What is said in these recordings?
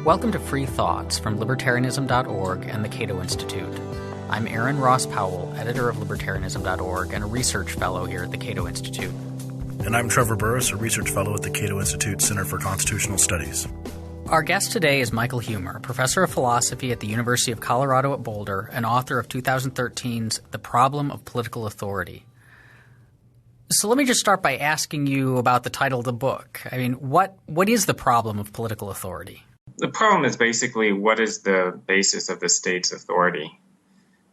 Welcome to Free Thoughts from Libertarianism.org and the Cato Institute. I'm Aaron Ross Powell, editor of Libertarianism.org and a research fellow here at the Cato Institute. And I'm Trevor Burrus, a research fellow at the Cato Institute Center for Constitutional Studies. Our guest today is Michael Huemer, professor of philosophy at the University of Colorado at Boulder and author of 2013's The Problem of Political Authority. So let me just start by asking you about the title of the book. I mean, what is the problem of political authority? The problem is basically what is the basis of the state's authority?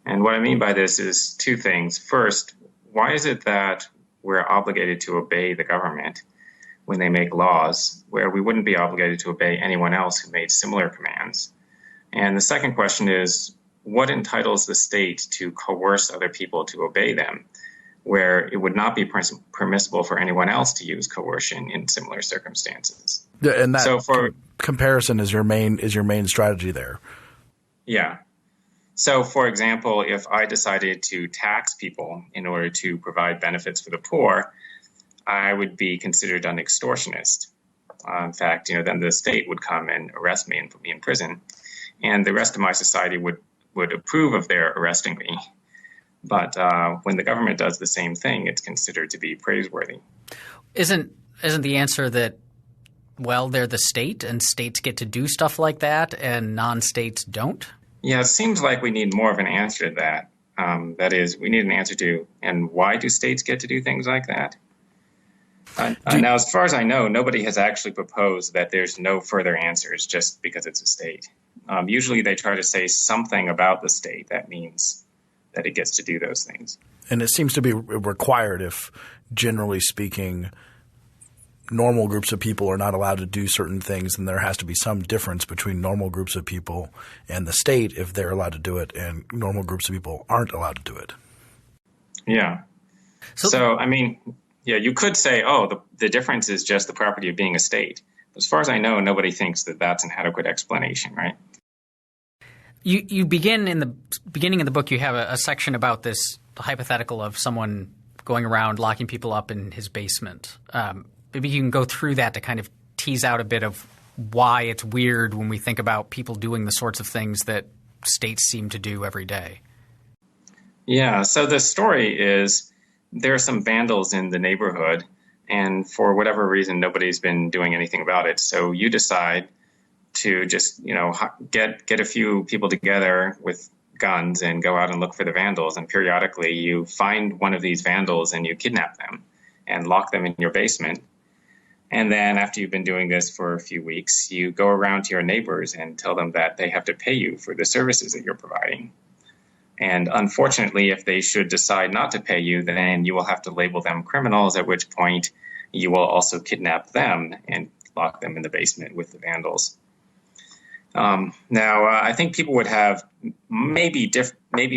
And what I mean by this is two things. First, why is it that we're obligated to obey the government when they make laws, where we wouldn't be obligated to obey anyone else who made similar commands? And the second question is, what entitles the state to coerce other people to obey them, where it would not be permissible for anyone else to use coercion in similar circumstances? And that comparison is your main strategy there. Yeah. So, for example, if I decided to tax people in order to provide benefits for the poor, I would be considered an extortionist. In fact, then the state would come and arrest me and put me in prison, and the rest of my society would approve of their arresting me. But when the government does the same thing, it's considered to be praiseworthy. Isn't the answer that, well, they're the state and states get to do stuff like that and non-states don't? Yeah, it seems like we need more of an answer to that. That is, we need an answer to, and why do states get to do things like that? Now, as far as I know, nobody has actually proposed that there's no further answers just because it's a state. Usually they try to say something about the state that means that it gets to do those things. And it seems to be required if, generally speaking, normal groups of people are not allowed to do certain things, and there has to be some difference between normal groups of people and the state if they're allowed to do it and normal groups of people aren't allowed to do it. Yeah. So I mean, yeah, you could say, the difference is just the property of being a state. As far as I know, nobody thinks that that's an adequate explanation, right? You begin in the beginning of the book, you have a section about this hypothetical of someone going around locking people up in his basement. Maybe you can go through that to kind of tease out a bit of why it's weird when we think about people doing the sorts of things that states seem to do every day. Yeah, so the story is there are some vandals in the neighborhood, and for whatever reason, nobody's been doing anything about it. So you decide to just, get a few people together with guns and go out and look for the vandals. And periodically you find one of these vandals and you kidnap them and lock them in your basement. And then after you've been doing this for a few weeks, you go around to your neighbors and tell them that they have to pay you for the services that you're providing. And unfortunately, if they should decide not to pay you, then you will have to label them criminals, at which point you will also kidnap them and lock them in the basement with the vandals. Now, I think people would have maybe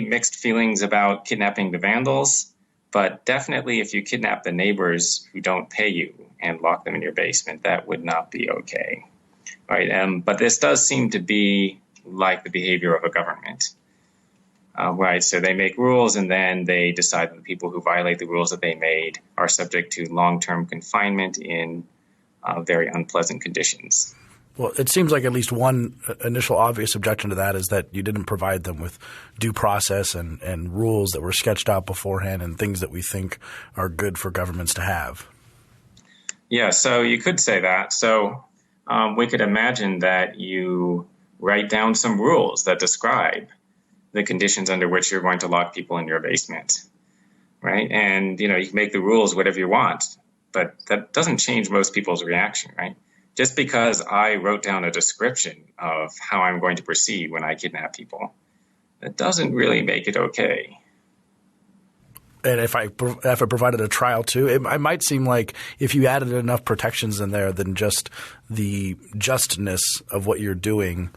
mixed feelings about kidnapping the vandals, but definitely if you kidnap the neighbors who don't pay you and lock them in your basement, that would not be okay, right? But this does seem to be like the behavior of a government, right? So they make rules and then they decide that the people who violate the rules that they made are subject to long-term confinement in very unpleasant conditions. Well, it seems like at least one initial obvious objection to that is that you didn't provide them with due process and rules that were sketched out beforehand and things that we think are good for governments to have. Yeah, so you could say that. So we could imagine that you write down some rules that describe the conditions under which you're going to lock people in your basement, right? And, you can make the rules whatever you want, but that doesn't change most people's reaction, right? Just because I wrote down a description of how I'm going to proceed when I kidnap people, that doesn't really make it okay. And if I provided a trial too, it might seem like if you added enough protections in there, then just the justness of what you're doing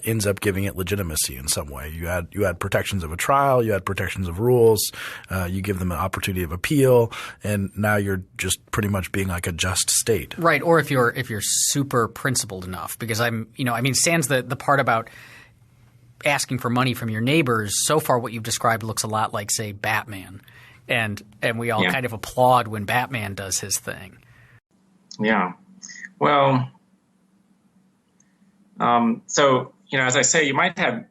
ends up giving it legitimacy in some way. You add protections of a trial, you add protections of rules, you give them an opportunity of appeal, and now you're just pretty much being like a just state. Right, or if you're super principled enough, because sans the part about asking for money from your neighbors. So far what you've described looks a lot like, say, Batman, and we all kind of applaud when Batman does his thing. Yeah. Well, So, as I say, you might have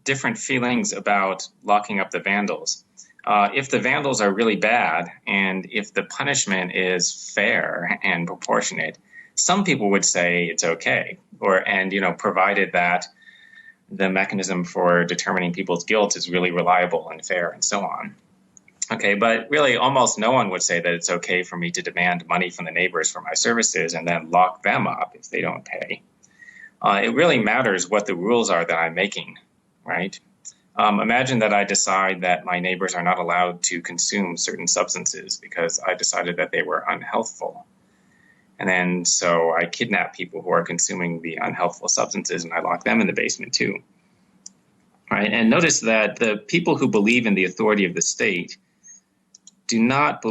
different feelings about locking up the vandals. If the vandals are really bad and if the punishment is fair and proportionate, some people would say it's okay, provided that the mechanism for determining people's guilt is really reliable and fair and so on. Okay, but really almost no one would say that it's okay for me to demand money from the neighbors for my services and then lock them up if they don't pay. It really matters what the rules are that I'm making, right? Imagine that I decide that my neighbors are not allowed to consume certain substances because I decided that they were unhealthful. And then so I kidnap people who are consuming the unhealthful substances and I lock them in the basement too. Right? And notice that the people who believe in the authority of the state do not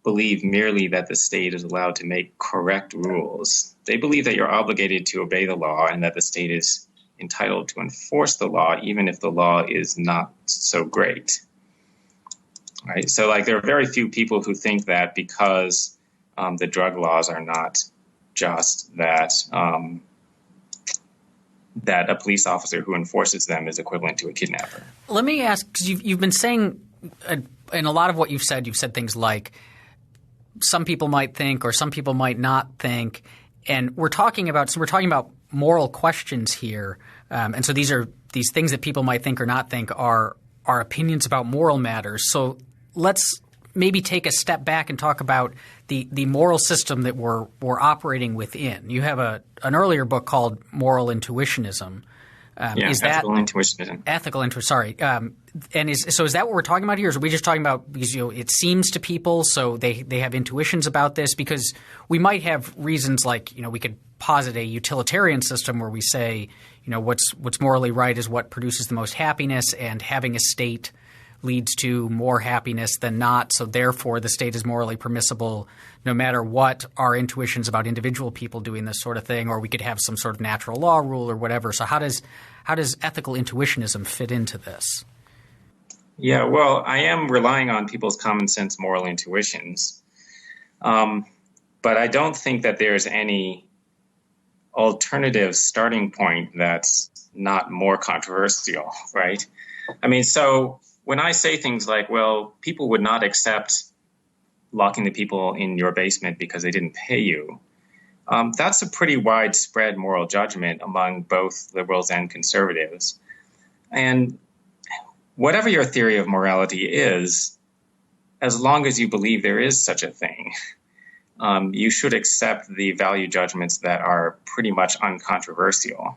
believe merely that the state is allowed to make correct rules. They believe that you're obligated to obey the law and that the state is entitled to enforce the law, even if the law is not so great. Right? So, there are very few people who think that because the drug laws are not just, that a police officer who enforces them is equivalent to a kidnapper. Let me ask, because you've been saying in a lot of what you've said things like some people might think or some people might not think, and we're talking about moral questions here, and so these things that people might think or not think are opinions about moral matters. So let's maybe take a step back and talk about the moral system that we're operating within. You have an earlier book called Moral Intuitionism. Ethical Intuitionism. Ethical Intuitionism. Sorry. And is that what we're talking about here? Or are we just talking about because it seems to people, so they have intuitions about this? Because we might have reasons like we could posit a utilitarian system where we say what's morally right is what produces the most happiness, and having a state leads to more happiness than not. So therefore, the state is morally permissible no matter what our intuitions about individual people doing this sort of thing. Or we could have some sort of natural law rule or whatever. So how does ethical intuitionism fit into this? Yeah, well, I am relying on people's common sense moral intuitions. But I don't think that there's any alternative starting point that's not more controversial, right? So when I say things like, well, people would not accept locking the people in your basement because they didn't pay you, that's a pretty widespread moral judgment among both liberals and conservatives. And whatever your theory of morality is, as long as you believe there is such a thing, you should accept the value judgments that are pretty much uncontroversial,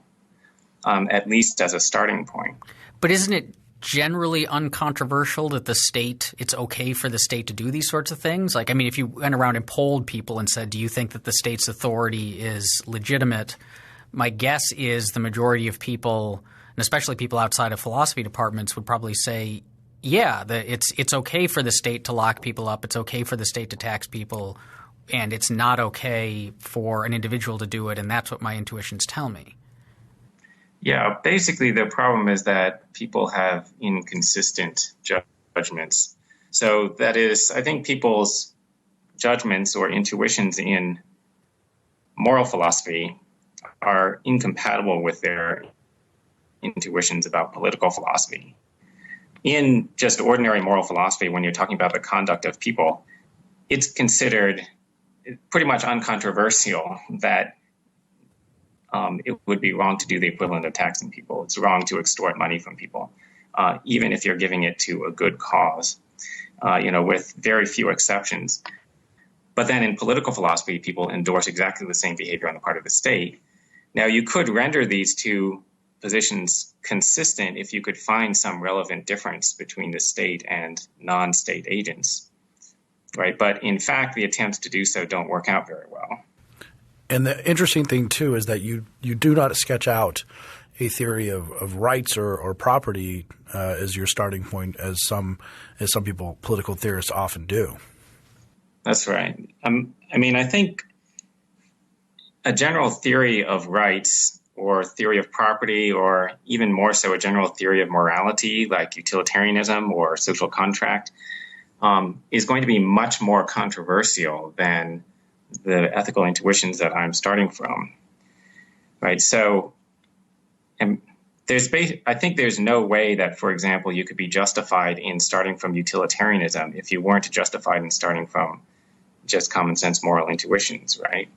at least as a starting point. But isn't it generally uncontroversial that it's okay for the state to do these sorts of things? If you went around and polled people and said, do you think that the state's authority is legitimate? My guess is the majority of people, and especially people outside of philosophy departments, would probably say, yeah, it's okay for the state to lock people up. It's okay for the state to tax people, and it's not okay for an individual to do it, and that's what my intuitions tell me. Yeah, basically the problem is that people have inconsistent judgments. So that is, I think people's judgments or intuitions in moral philosophy are incompatible with their intuitions about political philosophy. In just ordinary moral philosophy, when you're talking about the conduct of people, it's considered pretty much uncontroversial that it would be wrong to do the equivalent of taxing people. It's wrong to extort money from people, even if you're giving it to a good cause, with very few exceptions. But then in political philosophy, people endorse exactly the same behavior on the part of the state. Now, you could render these two positions consistent if you could find some relevant difference between the state and non-state agents, right? But in fact, the attempts to do so don't work out very well. And the interesting thing, too, is that you do not sketch out a theory of rights or property as your starting point, as some people, political theorists, often do. That's right. I think a general theory of rights or theory of property, or even more so a general theory of morality like utilitarianism or social contract, is going to be much more controversial than the ethical intuitions that I'm starting from, right? So and I think there's no way that, for example, you could be justified in starting from utilitarianism if you weren't justified in starting from just common sense moral intuitions, right?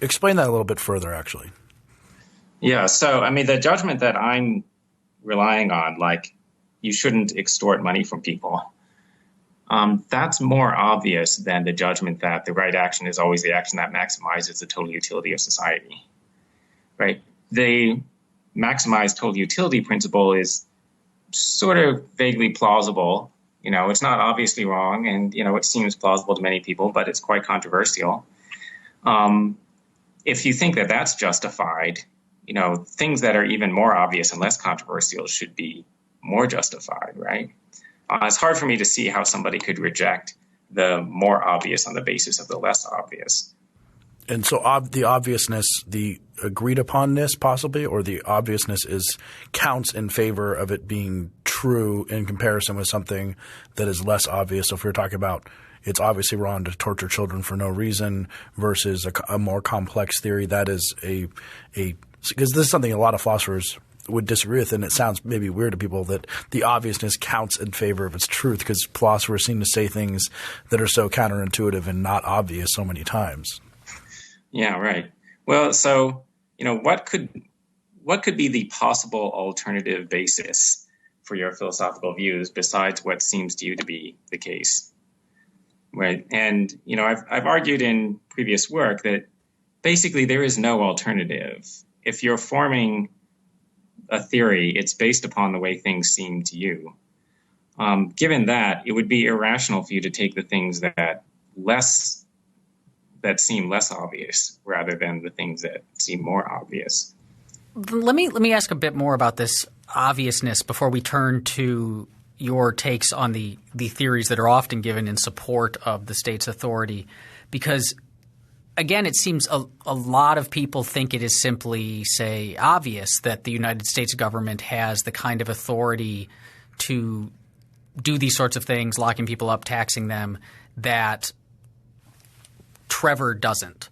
Explain that a little bit further, actually. Yeah. So, I mean, the judgment that I'm relying on, like you shouldn't extort money from people, that's more obvious than the judgment that the right action is always the action that maximizes the total utility of society, right? The maximized total utility principle is sort of vaguely plausible. You know, it's not obviously wrong, and, you know, it seems plausible to many people, but it's quite controversial. If you think that that's justified, you know, things that are even more obvious and less controversial should be more justified, right? It's hard for me to see how somebody could reject the more obvious on the basis of the less obvious. And so the obviousness, the agreed uponness possibly, or the obviousness counts in favor of it being true in comparison with something that is less obvious. So if we're talking about it's obviously wrong to torture children for no reason versus a more complex theory, that is because this is something a lot of philosophers would disagree with, and it sounds maybe weird to people that the obviousness counts in favor of its truth, because philosophers seem to say things that are so counterintuitive and not obvious so many times. Yeah, right. Well, so, you know, what could be the possible alternative basis for your philosophical views besides what seems to you to be the case? Right. And, you know, I've argued in previous work that basically there is no alternative. If you're forming a theory, it's based upon the way things seem to you. Given that, it would be irrational for you to take the things that seem less obvious rather than the things that seem more obvious. Let me ask a bit more about this obviousness before we turn to your takes on the theories that are often given in support of the state's authority, because again, it seems a lot of people think it is simply, say, obvious that the United States government has the kind of authority to do these sorts of things, locking people up, taxing them, that Trevor doesn't.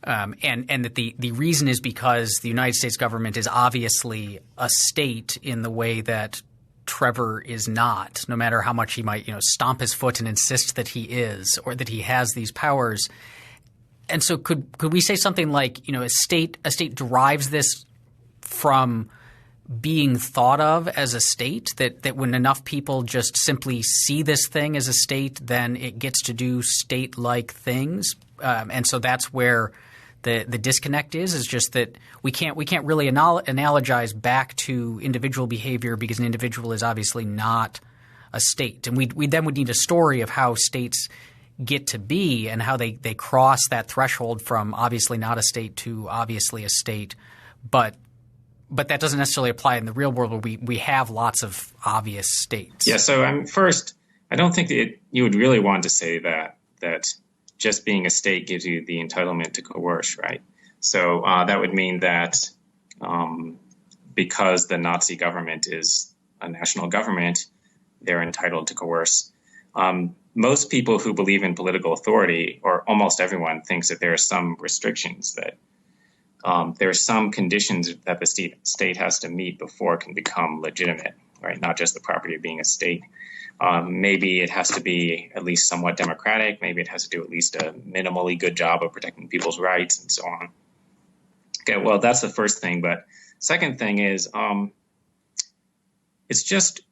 And that the reason is because the United States government is obviously a state in the way that Trevor is not, no matter how much he might, you know, stomp his foot and insist that he is, or that he has these powers. And so could we say something like, you know, a state derives this from being thought of as a state, that when enough people just simply see this thing as a state, then it gets to do state-like things. And so that's where the disconnect is just that we can't really analogize back to individual behavior because an individual is obviously not a state. And we then would need a story of how states get to be and how they cross that threshold from obviously not a state to obviously a state. But that doesn't necessarily apply in the real world where we have lots of obvious states. Yeah, so first, I don't think that you would really want to say that just being a state gives you the entitlement to coerce, right? So that would mean that because the Nazi government is a national government, they're entitled to coerce. Most people who believe in political authority, or almost everyone, thinks that there are some restrictions, that there are some conditions that the state has to meet before it can become legitimate, right? Not just the property of being a state. Maybe it has to be at least somewhat democratic. Maybe it has to do at least a minimally good job of protecting people's rights and so on. Okay, well, that's the first thing. But second thing is it's just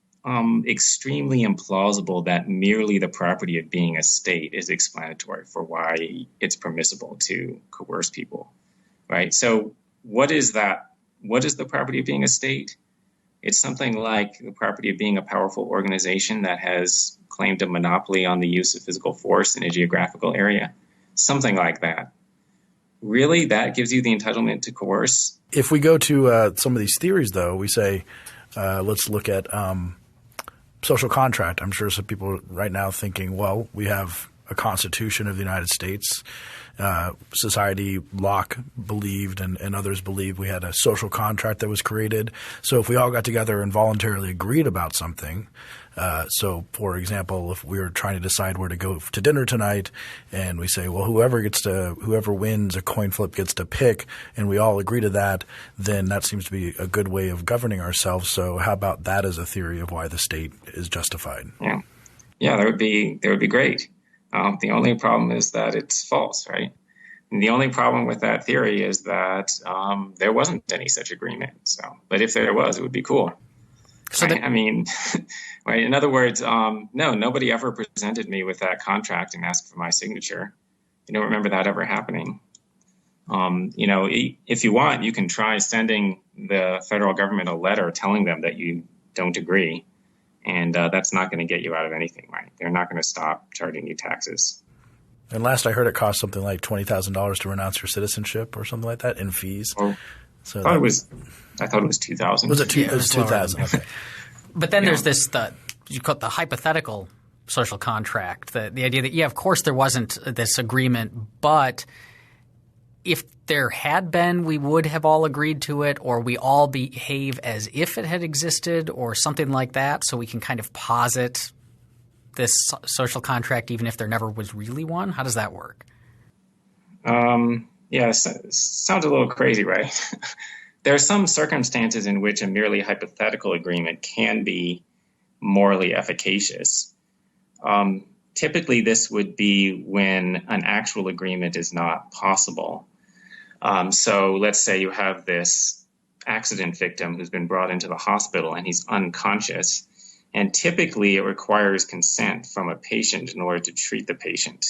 extremely implausible that merely the property of being a state is explanatory for why it's permissible to coerce people, right? So what is that? What is the property of being a state? It's something like the property of being a powerful organization that has claimed a monopoly on the use of physical force in a geographical area. Something like that. Really, that gives you the entitlement to coerce? If we go to some of these theories, though, we say let's look at social contract. I'm sure some people right now thinking, well, we have a constitution of the United States. Society, Locke believed and others believed we had a social contract that was created. So if we all got together and voluntarily agreed about something, so for example, if we were trying to decide where to go to dinner tonight and we say, well, whoever wins a coin flip gets to pick, and we all agree to that, then that seems to be a good way of governing ourselves. So how about that as a theory of why the state is justified? Yeah, that would be great. The only problem is that it's false, right? And the only problem with that theory is that there wasn't any such agreement. So, but if there was, it would be cool. So right? I mean, right? In other words, no, nobody ever presented me with that contract and asked for my signature. I don't remember that ever happening. If you want, you can try sending the federal government a letter telling them that you don't agree. And that's not going to get you out of anything, right? They're not going to stop charging you taxes. And last I heard, it cost something like $20,000 to renounce your citizenship or something like that in fees. Oh, so I thought it was $2,000. Was it $2,000? It was $2,000. Okay. But then there's this you call it the hypothetical social contract. The idea that of course there wasn't this agreement, but if there had been, we would have all agreed to it, or we all behave as if it had existed, or something like that, so we can kind of posit this social contract even if there never was really one? How does that work? Sounds a little crazy, right? There are some circumstances in which a merely hypothetical agreement can be morally efficacious. Typically, this would be when an actual agreement is not possible. So let's say you have this accident victim who's been brought into the hospital and he's unconscious. And typically it requires consent from a patient in order to treat the patient.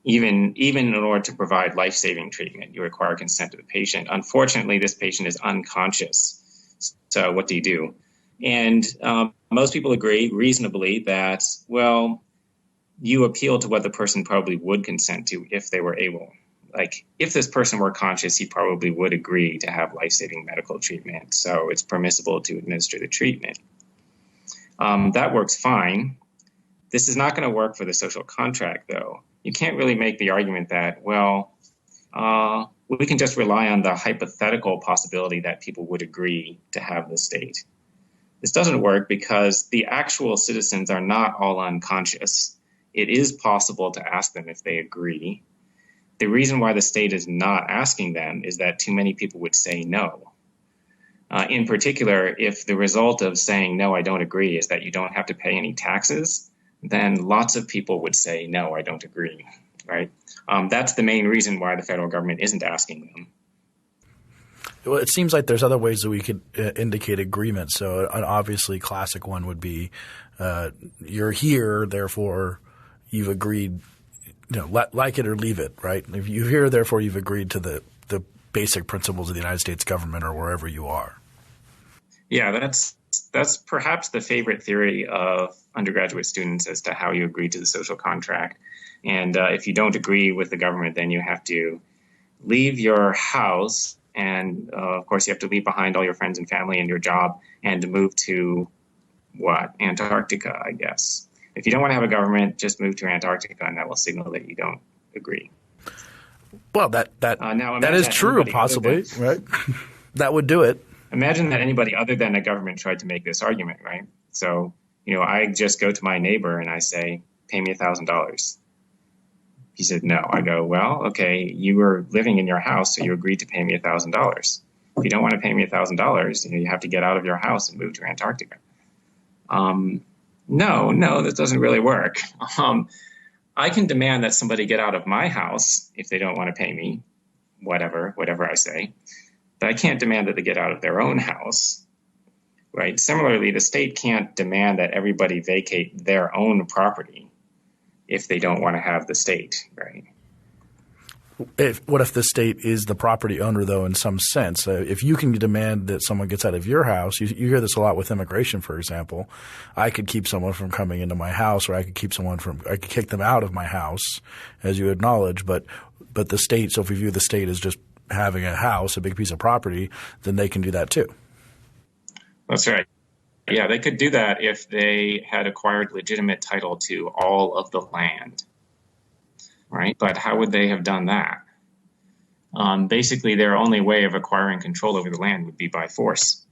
Even in order to provide life-saving treatment, you require consent to the patient. Unfortunately, this patient is unconscious. So what do you do? And most people agree reasonably that, well, you appeal to what the person probably would consent to if they were able. Like, if this person were conscious, he probably would agree to have life-saving medical treatment. So it's permissible to administer the treatment. That works fine. This is not going to work for the social contract, though. You can't really make the argument that, well, we can just rely on the hypothetical possibility that people would agree to have the state. This doesn't work because the actual citizens are not all unconscious. It is possible to ask them if they agree. The reason why the state is not asking them is that too many people would say no. In particular, if the result of saying, no, I don't agree, is that you don't have to pay any taxes, then lots of people would say, no, I don't agree, right? That's the main reason why the federal government isn't asking them. Well, it seems like there's other ways that we could indicate agreement. So an obviously classic one would be you're here, therefore you've agreed, like it or leave it, right? If you're here, therefore you've agreed to the basic principles of the United States government or wherever you are. Yeah, that's perhaps the favorite theory of undergraduate students as to how you agree to the social contract. And if you don't agree with the government, then you have to leave your house. And of course, you have to leave behind all your friends and family and your job and to move to Antarctica, I guess. If you don't want to have a government, just move to Antarctica, and that will signal that you don't agree. Well, that is true, possibly, right? That would do it. Imagine that anybody other than a government tried to make this argument, right? So, I just go to my neighbor and I say, pay me $1,000. He said, no. I go, well, okay, you were living in your house, so you agreed to pay me $1,000. If you don't want to pay me $1,000, you have to get out of your house and move to Antarctica. No, that doesn't really work. I can demand that somebody get out of my house if they don't want to pay me, whatever I say. But I can't demand that they get out of their own house, right? Similarly, the state can't demand that everybody vacate their own property if they don't want to have the state, right? What if the state is the property owner, though, in some sense? If you can demand that someone gets out of your house, you hear this a lot with immigration, for example. I could keep someone from coming into my house, or I could kick them out of my house, as you acknowledge. But the state, so if we view the state as just having a house, a big piece of property, then they can do that too. That's right. Yeah, they could do that if they had acquired legitimate title to all of the land. right? But how would they have done that? Basically, their only way of acquiring control over the land would be by force.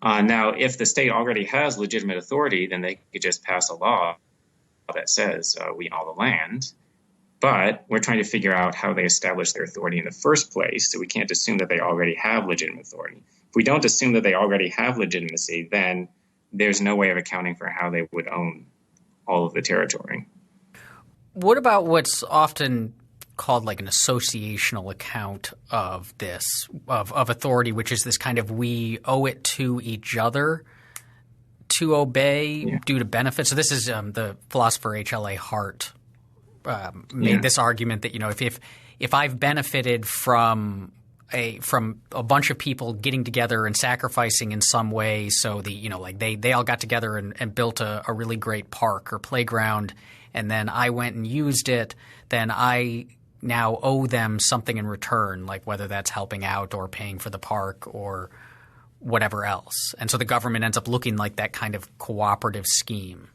Now, if the state already has legitimate authority, then they could just pass a law that says we own the land. But we're trying to figure out how they establish their authority in the first place, so we can't assume that they already have legitimate authority. If we don't assume that they already have legitimacy, then there's no way of accounting for how they would own all of the territory. What about what's often called like an associational account of this, of authority, which is this kind of we owe it to each other to obey due to benefit? So this is the philosopher H.L.A. Hart made this argument that, if I've benefited from a bunch of people getting together and sacrificing in some way, so they all got together and built a really great park or playground, and then I went and used it, then I now owe them something in return, like whether that's helping out or paying for the park or whatever else. And so the government ends up looking like that kind of cooperative scheme.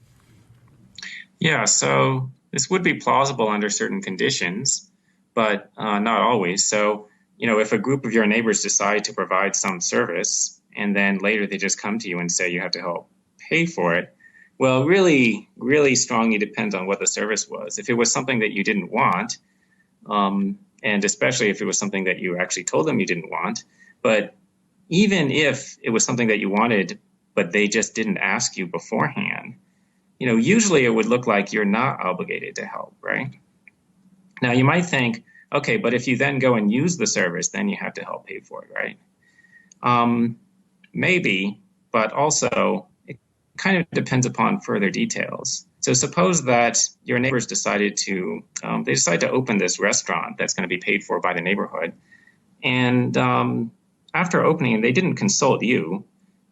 Yeah, so this would be plausible under certain conditions, but not always. So, if a group of your neighbors decide to provide some service and then later they just come to you and say you have to help pay for it, well, really, really strongly depends on what the service was. If it was something that you didn't want, and especially if it was something that you actually told them you didn't want, but even if it was something that you wanted, but they just didn't ask you beforehand, usually it would look like you're not obligated to help, right? Now, you might think, okay, but if you then go and use the service, then you have to help pay for it, right? Maybe, but also it kind of depends upon further details. So suppose that your neighbors decided to open this restaurant that's going to be paid for by the neighborhood. And after opening, they didn't consult you.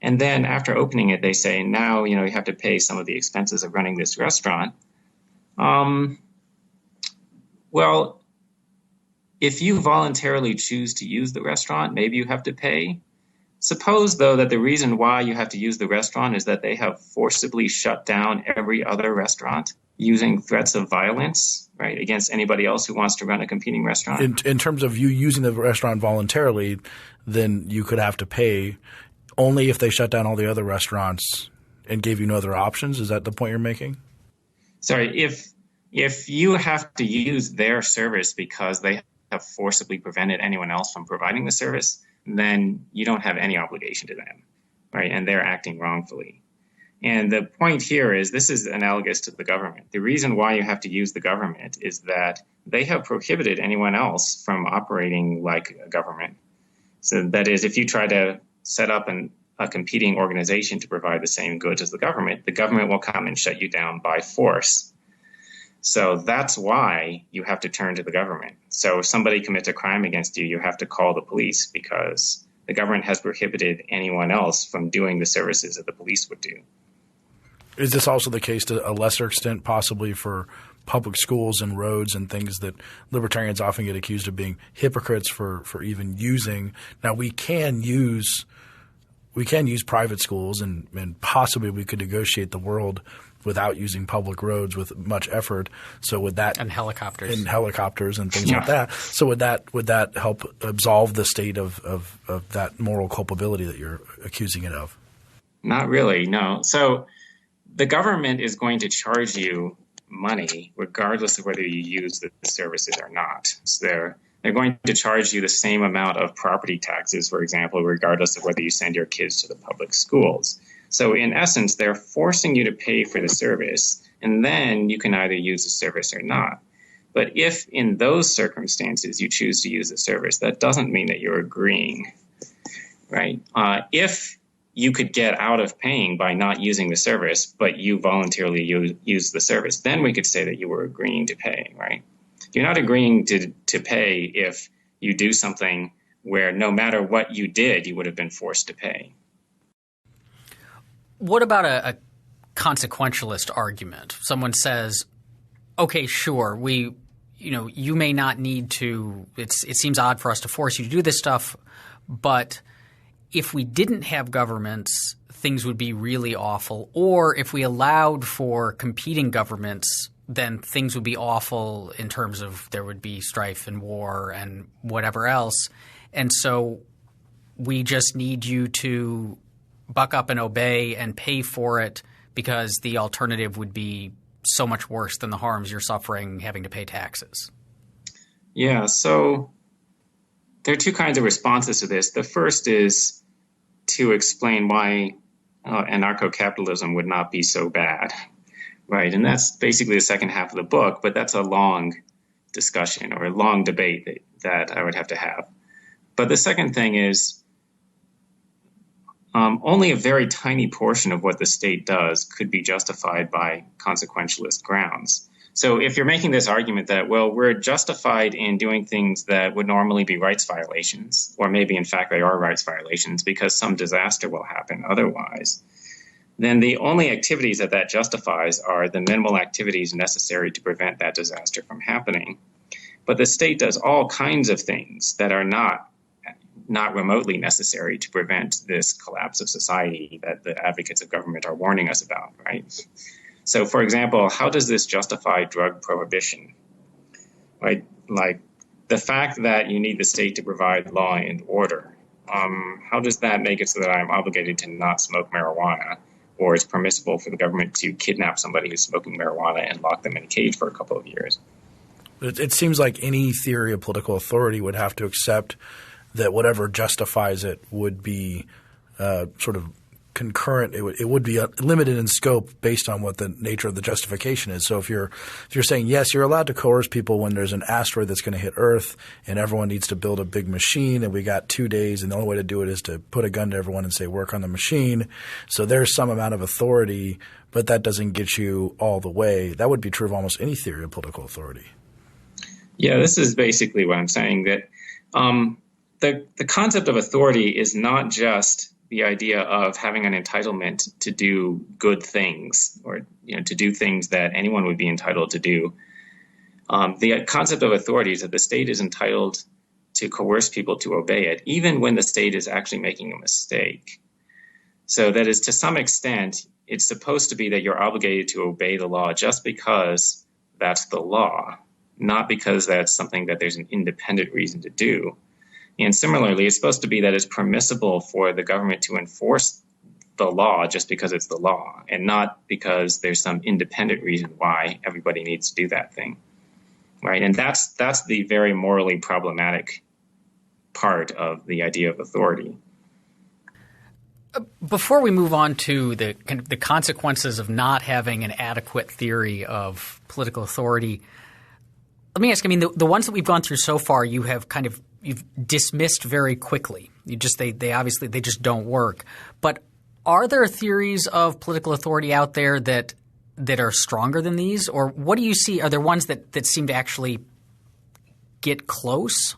And then after opening it, they say, now, you have to pay some of the expenses of running this restaurant. Well, if you voluntarily choose to use the restaurant, maybe you have to pay. Suppose, though, that the reason why you have to use the restaurant is that they have forcibly shut down every other restaurant using threats of violence, right, against anybody else who wants to run a competing restaurant. In terms of you using the restaurant voluntarily, then you could have to pay only if they shut down all the other restaurants and gave you no other options. Is that the point you're making? Sorry, if you have to use their service because they have forcibly prevented anyone else from providing the service, then you don't have any obligation to them, right? And they're acting wrongfully. And the point here is this is analogous to the government. The reason why you have to use the government is that they have prohibited anyone else from operating like a government. So that is, if you try to set up a competing organization to provide the same goods as the government will come and shut you down by force. So that's why you have to turn to the government. So if somebody commits a crime against you, you have to call the police because the government has prohibited anyone else from doing the services that the police would do. Is this also the case to a lesser extent possibly for public schools and roads and things that libertarians often get accused of being hypocrites for even using? Now, we can use private schools and possibly we could negotiate the world without using public roads with much effort. So would that – And helicopters. And things like that. So would that help absolve the state of that moral culpability that you're accusing it of? Not really, no. So the government is going to charge you money regardless of whether you use the services or not. So they're going to charge you the same amount of property taxes, for example, regardless of whether you send your kids to the public schools. So in essence, they're forcing you to pay for the service, and then you can either use the service or not. But if in those circumstances you choose to use the service, that doesn't mean that you're agreeing, right? If you could get out of paying by not using the service, but you voluntarily use the service, then we could say that you were agreeing to pay, right? You're not agreeing to pay if you do something where no matter what you did, you would have been forced to pay. What about a consequentialist argument? Someone says, okay, sure, you may not need to – it seems odd for us to force you to do this stuff, but if we didn't have governments, things would be really awful. Or if we allowed for competing governments, then things would be awful in terms of there would be strife and war and whatever else. And so we just need you to buck up and obey and pay for it because the alternative would be so much worse than the harms you're suffering having to pay taxes. Yeah, so there are two kinds of responses to this. The first is to explain why anarcho-capitalism would not be so bad, right? And that's basically the second half of the book, but that's a long discussion or a long debate that I would have to have. But the second thing is only a very tiny portion of what the state does could be justified by consequentialist grounds. So if you're making this argument that, well, we're justified in doing things that would normally be rights violations, or maybe in fact they are rights violations because some disaster will happen otherwise, then the only activities that justifies are the minimal activities necessary to prevent that disaster from happening. But the state does all kinds of things that are not remotely necessary to prevent this collapse of society that the advocates of government are warning us about, right? So, for example, how does this justify drug prohibition? Right? Like the fact that you need the state to provide law and order, how does that make it so that I'm obligated to not smoke marijuana, or it's permissible for the government to kidnap somebody who's smoking marijuana and lock them in a cage for a couple of years? It seems like any theory of political authority would have to accept that whatever justifies it would be sort of concurrent. It would be limited in scope based on what the nature of the justification is. So if you're saying, yes, you're allowed to coerce people when there's an asteroid that's going to hit Earth and everyone needs to build a big machine and we got 2 days and the only way to do it is to put a gun to everyone and say work on the machine. So there's some amount of authority, but that doesn't get you all the way. That would be true of almost any theory of political authority. Yeah, this is basically what I'm saying, that the concept of authority is not just the idea of having an entitlement to do good things or to do things that anyone would be entitled to do. The concept of authority is that the state is entitled to coerce people to obey it, even when the state is actually making a mistake. So that is, to some extent, it's supposed to be that you're obligated to obey the law just because that's the law, not because that's something that there's an independent reason to do. And similarly, it's supposed to be that it's permissible for the government to enforce the law just because it's the law and not because there's some independent reason why everybody needs to do that thing, right? And that's the very morally problematic part of the idea of authority. Before we move on to the consequences of not having an adequate theory of political authority, let me ask, I mean, the ones that we've gone through so far, you've dismissed very quickly. They obviously just don't work. But are there theories of political authority out there that are stronger than these? Or what do you see? Are there ones that seem to actually get close?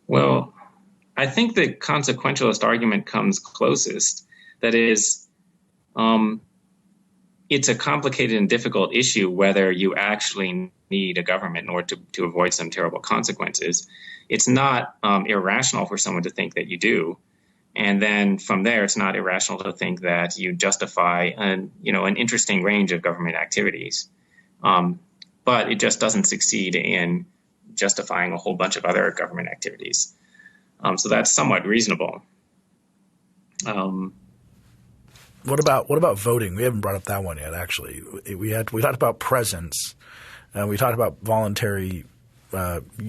Well, I think the consequentialist argument comes closest. That is, it's a complicated and difficult issue whether you actually need a government in order to avoid some terrible consequences. It's not irrational for someone to think that you do. And then from there, it's not irrational to think that you justify an interesting range of government activities. But it just doesn't succeed in justifying a whole bunch of other government activities. So that's somewhat reasonable. What about voting? We haven't brought up that one yet, actually. We talked about presence. We talked about voluntary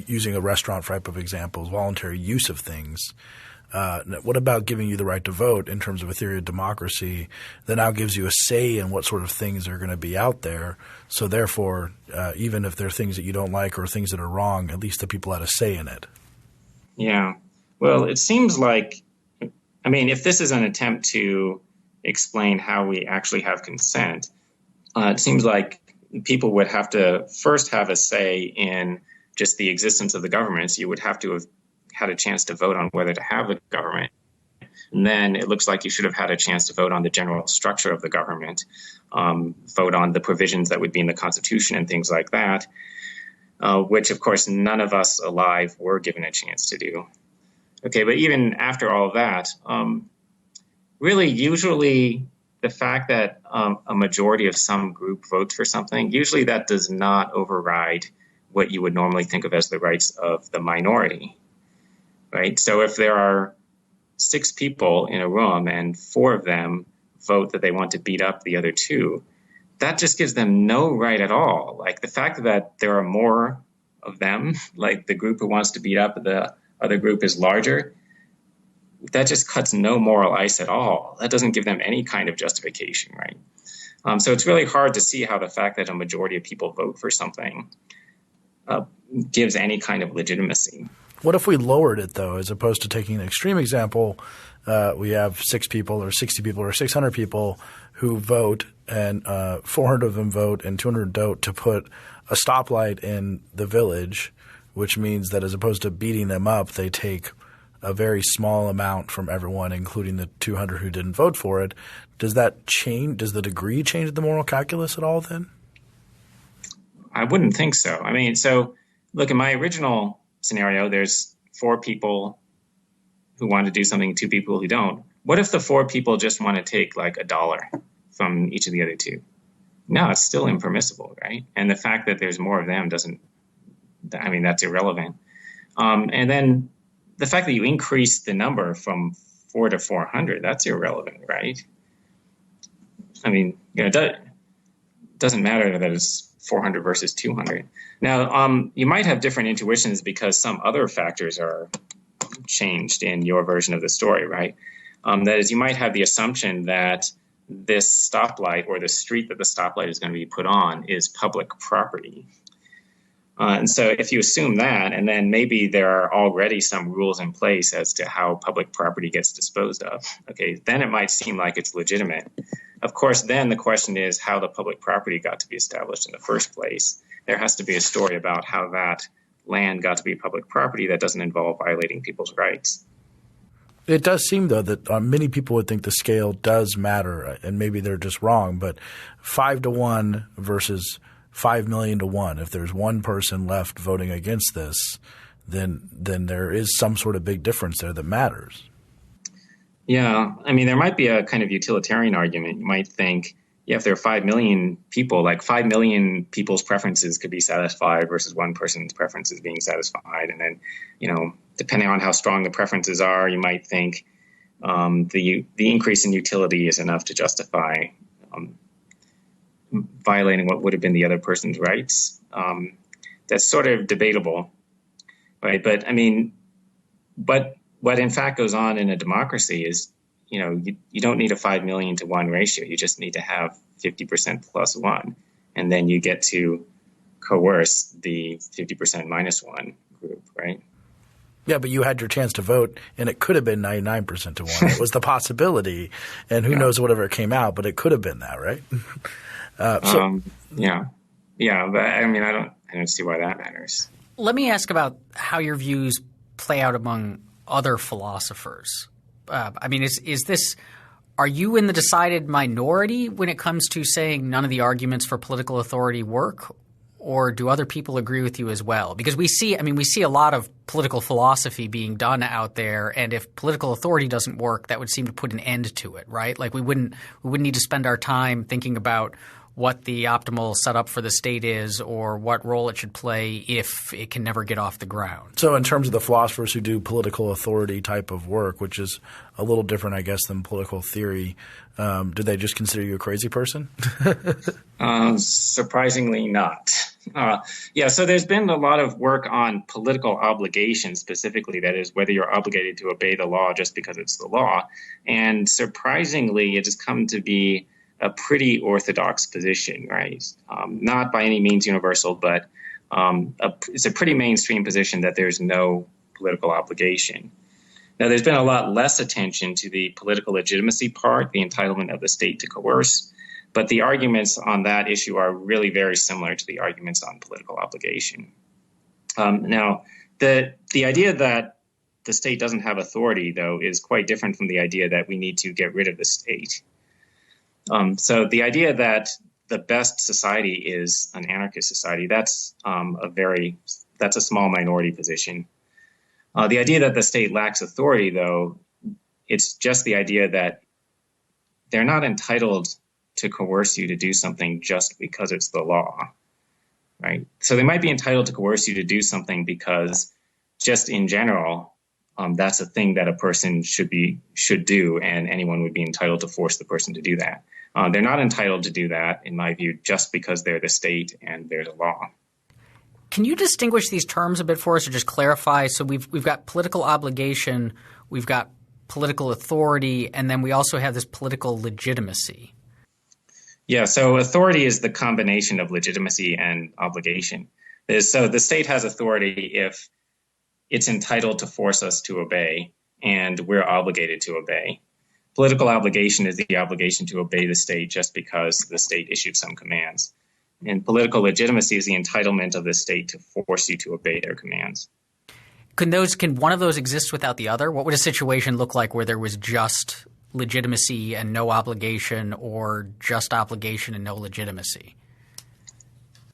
using a restaurant for type of examples, voluntary use of things. What about giving you the right to vote in terms of a theory of democracy that now gives you a say in what sort of things are going to be out there? So therefore, even if there are things that you don't like or things that are wrong, at least the people had a say in it. Yeah. Well, it seems like, I mean, if this is an attempt to explain how we actually have consent, it seems like people would have to first have a say in just the existence of the government. So you would have to have had a chance to vote on whether to have a government. And then it looks like you should have had a chance to vote on the general structure of the government, vote on the provisions that would be in the Constitution and things like that, which, of course, none of us alive were given a chance to do. Okay, but even after all of that, really, usually the fact that a majority of some group votes for something, usually that does not override what you would normally think of as the rights of the minority, right? So if there are 6 people in a room and 4 of them vote that they want to beat up the other 2, that just gives them no right at all. Like the fact that there are more of them, like the group who wants to beat up the other group is larger, that just cuts no moral ice at all. That doesn't give them any kind of justification, right? So it's really hard to see how the fact that a majority of people vote for something gives any kind of legitimacy. What if we lowered it, though, as opposed to taking an extreme example? We have 6 people or 60 people or 600 people who vote, and 400 of them vote and 200 don't to put a stoplight in the village, which means that as opposed to beating them up, they take a very small amount from everyone, including the 200 who didn't vote for it. Does that change? Does the degree change the moral calculus at all then? I wouldn't think so. I mean, so look, in my original scenario, there's 4 people who want to do something, 2 people who don't. What if the 4 people just want to take like $1 from each of the other 2? No, it's still impermissible, right? And the fact that there's more of them doesn't, I mean, that's irrelevant. And then the fact that you increase the number from 4 to 400, that's irrelevant, right? I mean, it doesn't matter that it's 400 versus 200. Now, you might have different intuitions because some other factors are changed in your version of the story, right? That is, you might have the assumption that this stoplight or the street that the stoplight is going to be put on is public property. And so if you assume that, and then maybe there are already some rules in place as to how public property gets disposed of, okay, then it might seem like it's legitimate. Of course, then the question is how the public property got to be established in the first place. There has to be a story about how that land got to be public property that doesn't involve violating people's rights. It does seem, though, that many people would think the scale does matter, and maybe they're just wrong, but 5 to 1 versus 5 million to 1. If there's one person left voting against this, then there is some sort of big difference there that matters. Yeah. I mean, there might be a kind of utilitarian argument. You might think, yeah, if there are 5 million people, like 5 million people's preferences could be satisfied versus one person's preferences being satisfied. And then, depending on how strong the preferences are, you might think the increase in utility is enough to justify violating what would have been the other person's rights. That's sort of debatable, right? But I mean, what in fact goes on in a democracy is, you don't need a 5 million to 1 ratio. You just need to have 50% plus 1, and then you get to coerce the 50% minus 1 group, right? Yeah, but you had your chance to vote, and it could have been 99% to 1. It was the possibility, and who knows whatever came out, but it could have been that, right? Yeah, but I mean, I don't see why that matters. Let me ask about how your views play out among other philosophers. I mean, are you in the decided minority when it comes to saying none of the arguments for political authority work, or do other people agree with you as well? Because we see a lot of political philosophy being done out there, and if political authority doesn't work, that would seem to put an end to it, right? Like we wouldn't need to spend our time thinking about what the optimal setup for the state is or what role it should play if it can never get off the ground. So in terms of the philosophers who do political authority type of work, which is a little different, I guess, than political theory, do they just consider you a crazy person? Surprisingly not. So there's been a lot of work on political obligations specifically, that is, whether you're obligated to obey the law just because it's the law. And surprisingly, it has come to be a pretty orthodox position, right? Not by any means universal, but it's a pretty mainstream position that there's no political obligation. Now, there's been a lot less attention to the political legitimacy part, the entitlement of the state to coerce, but the arguments on that issue are really very similar to the arguments on political obligation. Now, the idea that the state doesn't have authority, though, is quite different from the idea that we need to get rid of the state. So the idea that the best society is an anarchist society, that's a small minority position. The idea that the state lacks authority, though, it's just the idea that they're not entitled to coerce you to do something just because it's the law, right? So they might be entitled to coerce you to do something because just in general, that's a thing that a person should do, and anyone would be entitled to force the person to do that. They're not entitled to do that, in my view, just because they're the state and there's a law. Can you distinguish these terms a bit for us, or just clarify? So we've got political obligation, we've got political authority, and then we also have this political legitimacy. Yeah, so authority is the combination of legitimacy and obligation. So the state has authority if it's entitled to force us to obey, and we're obligated to obey. Political obligation is the obligation to obey the state just because the state issued some commands. And political legitimacy is the entitlement of the state to force you to obey their commands. Can one of those exist without the other? What would a situation look like where there was just legitimacy and no obligation, or just obligation and no legitimacy?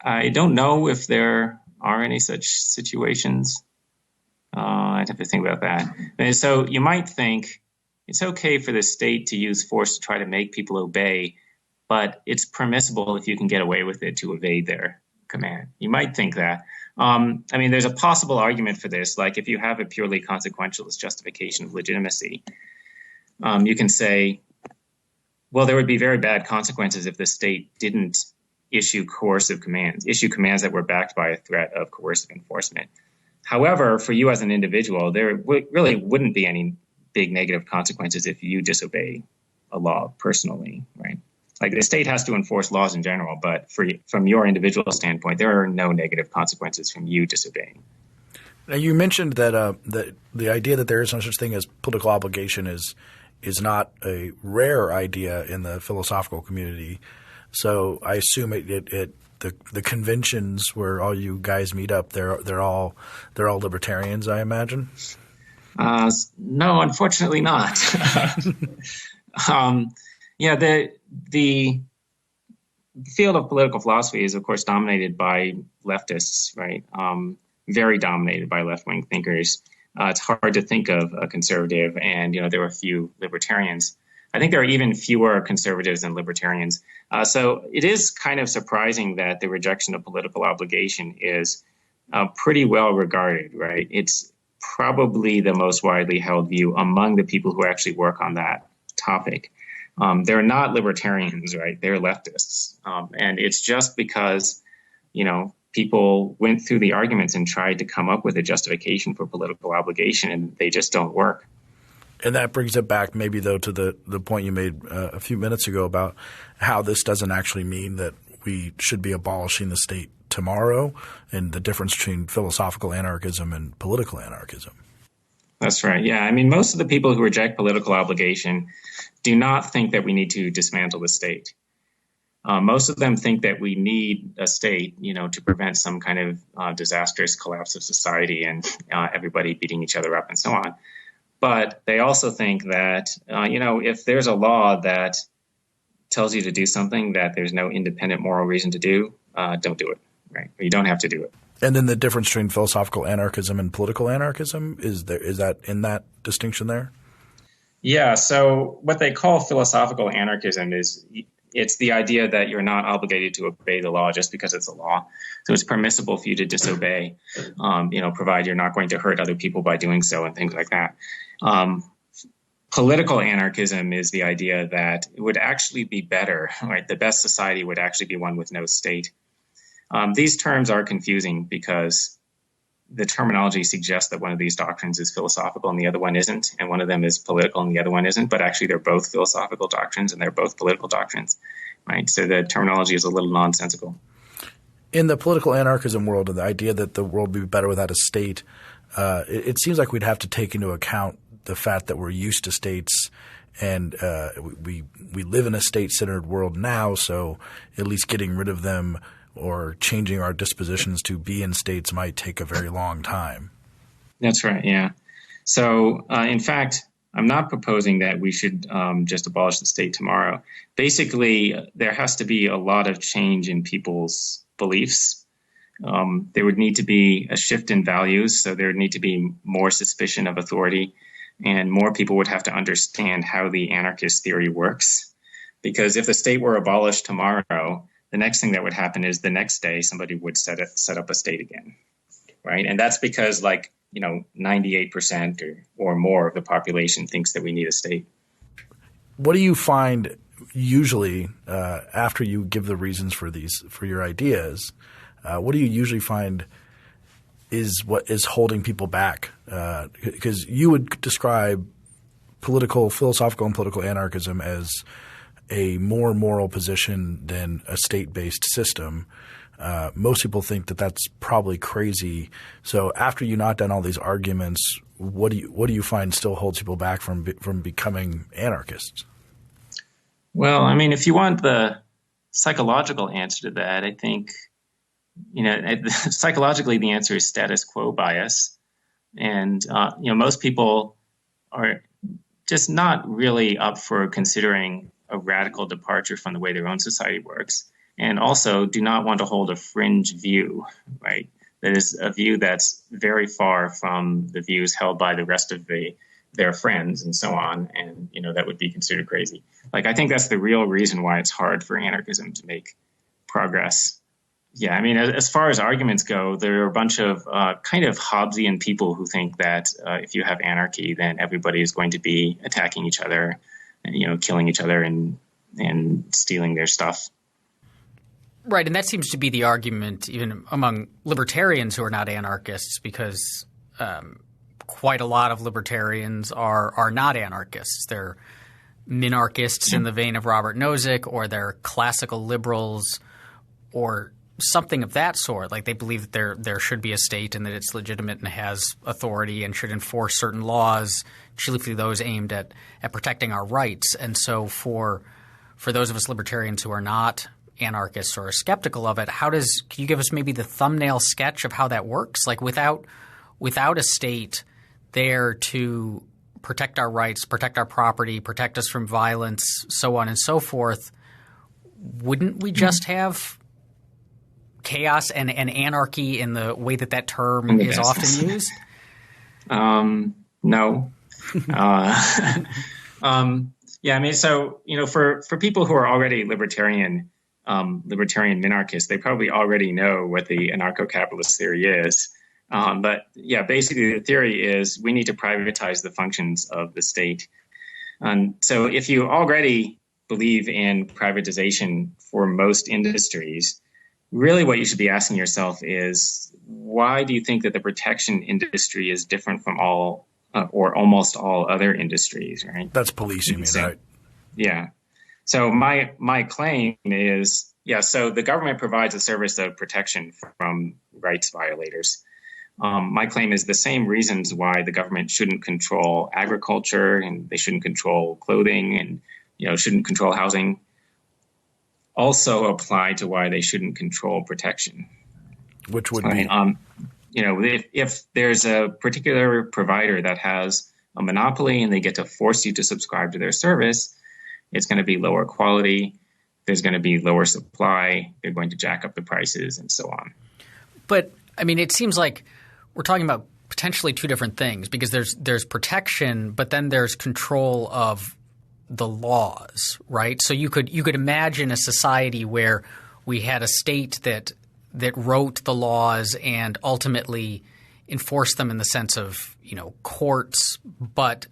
I don't know if there are any such situations. I'd have to think about that. And so you might think it's okay for the state to use force to try to make people obey, but it's permissible if you can get away with it to evade their command. You might think that. There's a possible argument for this, like if you have a purely consequentialist justification of legitimacy, you can say, well, there would be very bad consequences if the state didn't issue coercive commands, issue commands that were backed by a threat of coercive enforcement. However, for you as an individual, there really wouldn't be any big negative consequences if you disobey a law personally, right? Like the state has to enforce laws in general, but from your individual standpoint, there are no negative consequences from you disobeying. Now, you mentioned that the idea that there is no such thing as political obligation is not a rare idea in the philosophical community. So I assume the conventions where all you guys meet up, they're all libertarians, I imagine. No, unfortunately not. The field of political philosophy is, of course, dominated by leftists, right? Very dominated by left-wing thinkers. It's hard to think of a conservative, and there are a few libertarians. I think there are even fewer conservatives than libertarians. So it is kind of surprising that the rejection of political obligation is pretty well regarded, right? It's probably the most widely held view among the people who actually work on that topic. They're not libertarians, right? They're leftists. And it's just because, people went through the arguments and tried to come up with a justification for political obligation, and they just don't work. And that brings it back maybe, though, to the point you made a few minutes ago about how this doesn't actually mean that we should be abolishing the state tomorrow, and the difference between philosophical anarchism and political anarchism. That's right. Yeah. Most of the people who reject political obligation do not think that we need to dismantle the state. Most of them think that we need a state, to prevent some kind of disastrous collapse of society and everybody beating each other up and so on. But they also think that, if there's a law that tells you to do something that there's no independent moral reason to do, don't do it, right? Or you don't have to do it. And then the difference between philosophical anarchism and political anarchism, is that in that distinction there? Yeah. So what they call philosophical anarchism it's the idea that you're not obligated to obey the law just because it's a law. So it's permissible for you to disobey, provided you're not going to hurt other people by doing so and things like that. Political anarchism is the idea that it would actually be better, right? The best society would actually be one with no state. These terms are confusing because the terminology suggests that one of these doctrines is philosophical and the other one isn't, and one of them is political and the other one isn't, but actually they're both philosophical doctrines and they're both political doctrines, right? So the terminology is a little nonsensical. In the political anarchism world, and the idea that the world would be better without a state, it seems like we'd have to take into account the fact that we're used to states, and we live in a state-centered world now, so at least getting rid of them or changing our dispositions to be in states might take a very long time. That's right, yeah. So, in fact, I'm not proposing that we should just abolish the state tomorrow. Basically, there has to be a lot of change in people's beliefs. There would need to be a shift in values, so there would need to be more suspicion of authority, and more people would have to understand how the anarchist theory works. Because if the state were abolished tomorrow, the next thing that would happen is the next day somebody would set up a state again, right? And that's because 98% or more of the population thinks that we need a state. What do you find usually after you give the reasons for your ideas? What do you usually find is what is holding people back? Because you would describe philosophical and political anarchism as a more moral position than a state-based system. Most people think that that's probably crazy. So after you knock down all these arguments, what do you find still holds people back from becoming anarchists? Well, I mean, if you want the psychological answer to that, I think, psychologically the answer is status quo bias. And, most people are just not really up for considering a radical departure from the way their own society works, and also do not want to hold a fringe view, right? That is a view that's very far from the views held by the rest of their friends and so on, and that would be considered crazy. I think that's the real reason why it's hard for anarchism to make progress. Yeah, I mean, as far as arguments go, there are a bunch of kind of Hobbesian people who think that if you have anarchy, then everybody is going to be attacking each other, and, killing each other and stealing their stuff. Right, and that seems to be the argument even among libertarians who are not anarchists, because quite a lot of libertarians are not anarchists. They're minarchists in the vein of Robert Nozick, or they're classical liberals, or something of that sort. Like, they believe that there should be a state and that it's legitimate and has authority and should enforce certain laws, chiefly those aimed at protecting our rights. And so for those of us libertarians who are not anarchists or are skeptical of it, can you give us maybe the thumbnail sketch of how that works? Like, without a state there to protect our rights, protect our property, protect us from violence, so on and so forth, wouldn't we just have chaos and anarchy in the way that term is often used? No. Yeah, I mean, so, for people who are already libertarian minarchists, they probably already know what the anarcho-capitalist theory is. But yeah, basically the theory is we need to privatize the functions of the state. So if you already believe in privatization for most industries, really what you should be asking yourself is, why do you think that the protection industry is different from all or almost all other industries, right? That's police, you mean, right? Yeah. So my claim is, so the government provides a service of protection from rights violators. My claim is the same reasons why the government shouldn't control agriculture and they shouldn't control clothing and shouldn't control housing also apply to why they shouldn't control protection. Which would be? If there's a particular provider that has a monopoly and they get to force you to subscribe to their service, it's going to be lower quality. There's going to be lower supply. They're going to jack up the prices and so on. But, I mean, it seems like we're talking about potentially two different things, because there's protection, but then there's control of the laws, right? So you could imagine a society where we had a state that wrote the laws and ultimately enforced them in the sense of courts, but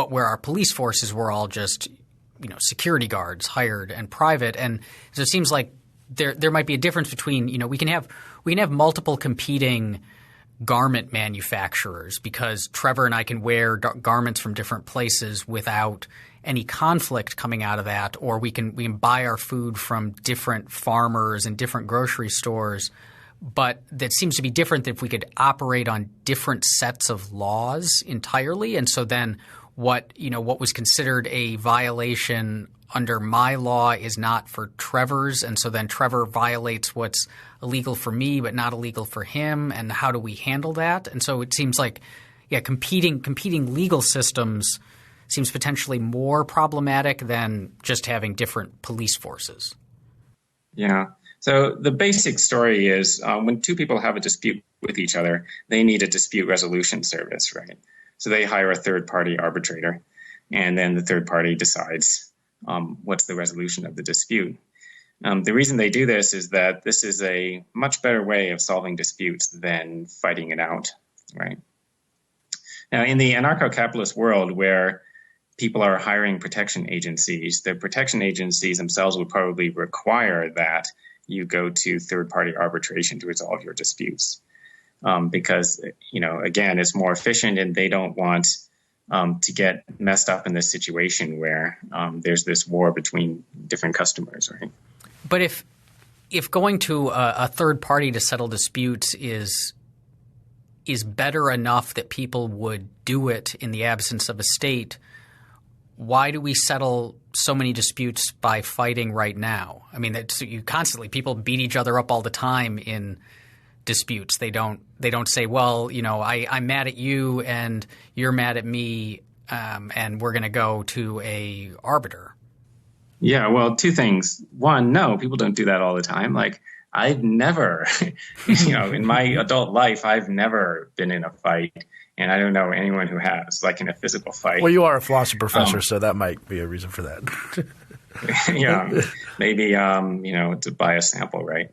where our police forces were all just security guards, hired and private. And so it seems like there might be a difference between we can have multiple competing garment manufacturers, because Trevor and I can wear garments from different places without any conflict coming out of that, or we can buy our food from different farmers and different grocery stores. But that seems to be different than if we could operate on different sets of laws entirely. And so then what was considered a violation under my law is not for Trevor's, and so then Trevor violates what's illegal for me but not illegal for him, and how do we handle that? And so it seems like competing legal systems seems potentially more problematic than just having different police forces. Yeah. So the basic story is when two people have a dispute with each other, they need a dispute resolution service, right? So they hire a third-party arbitrator, and then the third party decides what's the resolution of the dispute. The reason they do this is that this is a much better way of solving disputes than fighting it out, right? Now, in the anarcho-capitalist world where people are hiring protection agencies, the protection agencies themselves would probably require that you go to third-party arbitration to resolve your disputes. Because, again, it's more efficient and they don't want to get messed up in this situation where there's this war between different customers, right? But if going to a third party to settle disputes is better enough that people would do it in the absence of a state, why do we settle so many disputes by fighting right now? I mean, people beat each other up all the time in disputes. They don't say, well, I'm mad at you and you're mad at me, and we're going to go to a arbiter. Yeah, well, two things. One, no, people don't do that all the time. Like, I've never, in my adult life, I've never been in a fight, and I don't know anyone who has, like in a physical fight. Well, you are a philosophy professor, so that might be a reason for that. Yeah, maybe, it's a biased sample, right?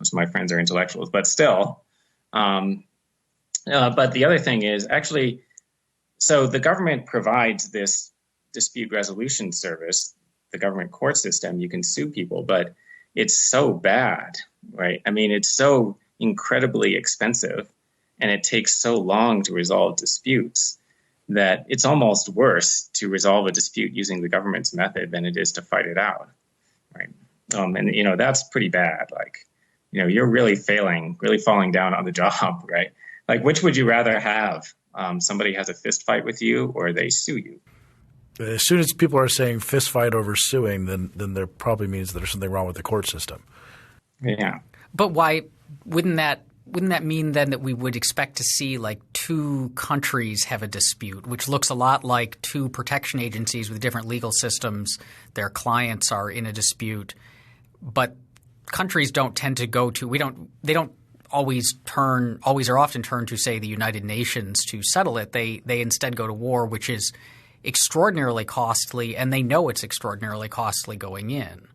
Most of my friends are intellectuals, but still. But the other thing is actually, so the government provides this dispute resolution service, the government court system. You can sue people, but it's so bad, right? I mean, it's so incredibly expensive and it takes so long to resolve disputes that it's almost worse to resolve a dispute using the government's method than it is to fight it out, right? And that's pretty bad. Like, you're really falling down on the job, right? Like, which would you rather have? Somebody has a fist fight with you or they sue you? As soon as people are saying fist fight over suing, then there probably means there's something wrong with the court system. Yeah. But why wouldn't that mean then that we would expect to see like two countries have a dispute, which looks a lot like two protection agencies with different legal systems? Their clients are in a dispute, but countries don't tend to go to they don't always or often turn to, say, the United Nations to settle it. They instead go to war, which is extraordinarily costly, and they know it's extraordinarily costly going in.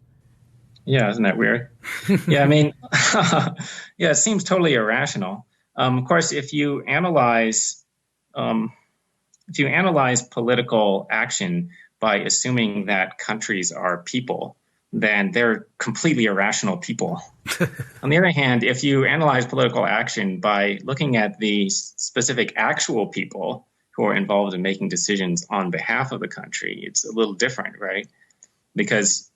Yeah, isn't that weird? Yeah, I mean, yeah, it seems totally irrational. Of course, if you analyze political action by assuming that countries are people, then they're completely irrational people. On the other hand, if you analyze political action by looking at the specific actual people who are involved in making decisions on behalf of the country, it's a little different, right? Because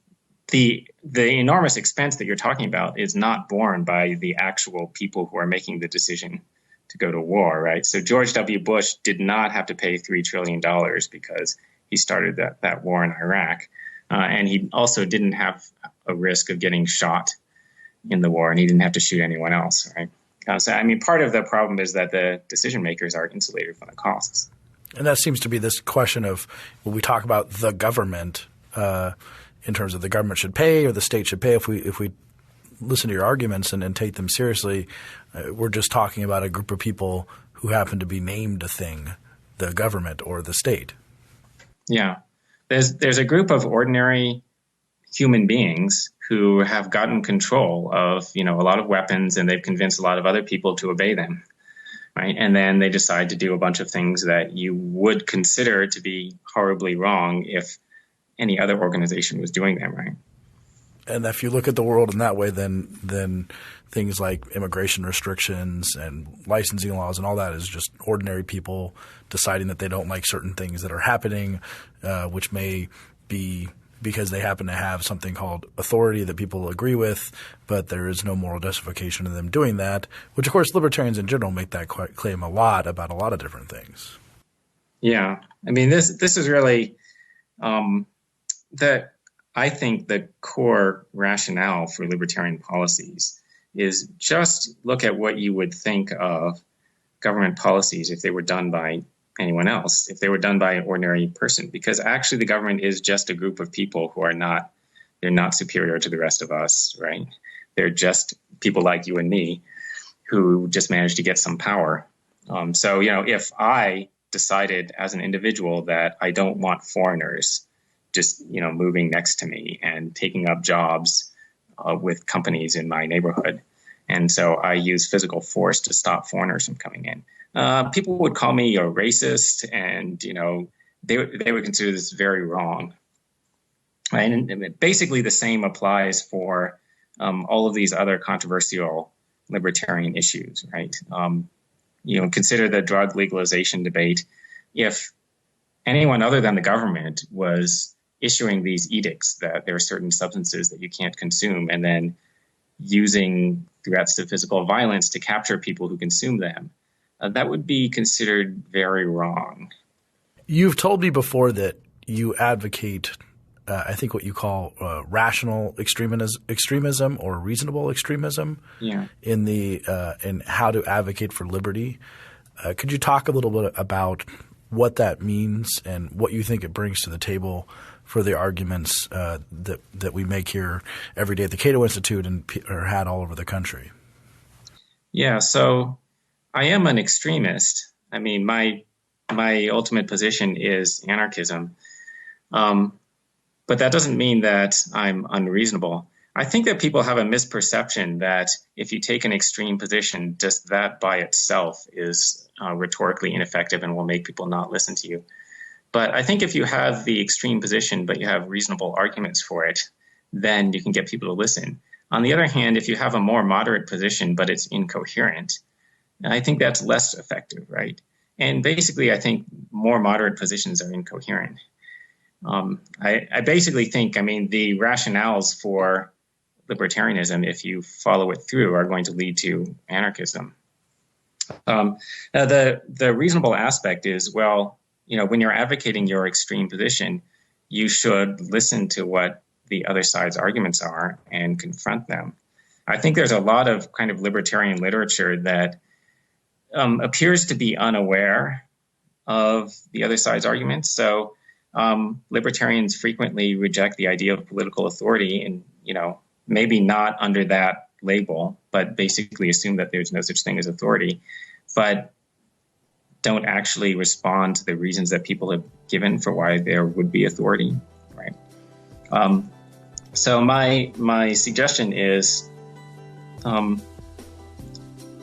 the enormous expense that you're talking about is not borne by the actual people who are making the decision to go to war, right? So George W. Bush did not have to pay $3 trillion because he started that war in Iraq. And he also didn't have a risk of getting shot in the war, and he didn't have to shoot anyone else, right? So, I mean, part of the problem is that the decision makers are insulated from the costs. And that seems to be this question of when we talk about the government in terms of the government should pay or the state should pay. If we listen to your arguments and take them seriously, we're just talking about a group of people who happen to be named a thing, the government or the state. Yeah. There's a group of ordinary human beings who have gotten control of, a lot of weapons, and they've convinced a lot of other people to obey them, right? And then they decide to do a bunch of things that you would consider to be horribly wrong if any other organization was doing them, right? And if you look at the world in that way, then things like immigration restrictions and licensing laws and all that is just ordinary people deciding that they don't like certain things that are happening, which may be because they happen to have something called authority that people agree with, but there is no moral justification in them doing that, which, of course, libertarians in general make that claim a lot about a lot of different things. Yeah. I mean, this is really I think the core rationale for libertarian policies is just look at what you would think of government policies if they were done by anyone else, if they were done by an ordinary person, because actually the government is just a group of people who are they're not superior to the rest of us, right? They're just people like you and me who just managed to get some power. So, if I decided as an individual that I don't want foreigners just, moving next to me and taking up jobs with companies in my neighborhood. And so I use physical force to stop foreigners from coming in. People would call me a racist, and, they would consider this very wrong. And basically the same applies for all of these other controversial libertarian issues, right? Consider the drug legalization debate. If anyone other than the government was issuing these edicts that there are certain substances that you can't consume, and then using threats of physical violence to capture people who consume them, that would be considered very wrong. You've told me before that you advocate, I think, what you call rational extremism or reasonable extremism in how to advocate for liberty. Could you talk a little bit about what that means and what you think it brings to the table for the arguments that we make here every day at the Cato Institute and are had all over the country? Yeah, so I am an extremist. I mean, my ultimate position is anarchism. But that doesn't mean that I'm unreasonable. I think that people have a misperception that if you take an extreme position, just that by itself is rhetorically ineffective and will make people not listen to you. But I think if you have the extreme position, but you have reasonable arguments for it, then you can get people to listen. On the other hand, if you have a more moderate position, but it's incoherent, I think that's less effective, right? And basically, I think more moderate positions are incoherent. I basically think, the rationales for libertarianism, if you follow it through, are going to lead to anarchism. The reasonable aspect is, when you're advocating your extreme position, you should listen to what the other side's arguments are and confront them. I think there's a lot of kind of libertarian literature that appears to be unaware of the other side's arguments. So libertarians frequently reject the idea of political authority and, maybe not under that label, but basically assume that there's no such thing as authority, but don't actually respond to the reasons that people have given for why there would be authority, right? So my suggestion is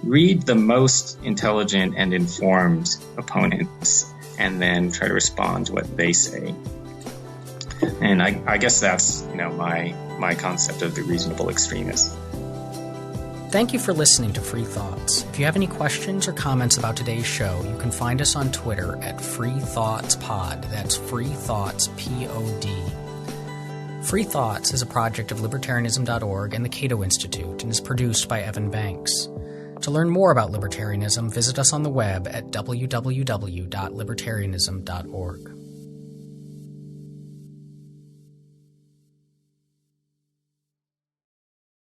read the most intelligent and informed opponents and then try to respond to what they say. And I guess that's, my concept of the reasonable extremist. Thank you for listening to Free Thoughts. If you have any questions or comments about today's show, you can find us on Twitter at FreeThoughtsPod. That's Free Thoughts, P-O-D. Free Thoughts is a project of libertarianism.org and the Cato Institute and is produced by Evan Banks. To learn more about libertarianism, visit us on the web at www.libertarianism.org.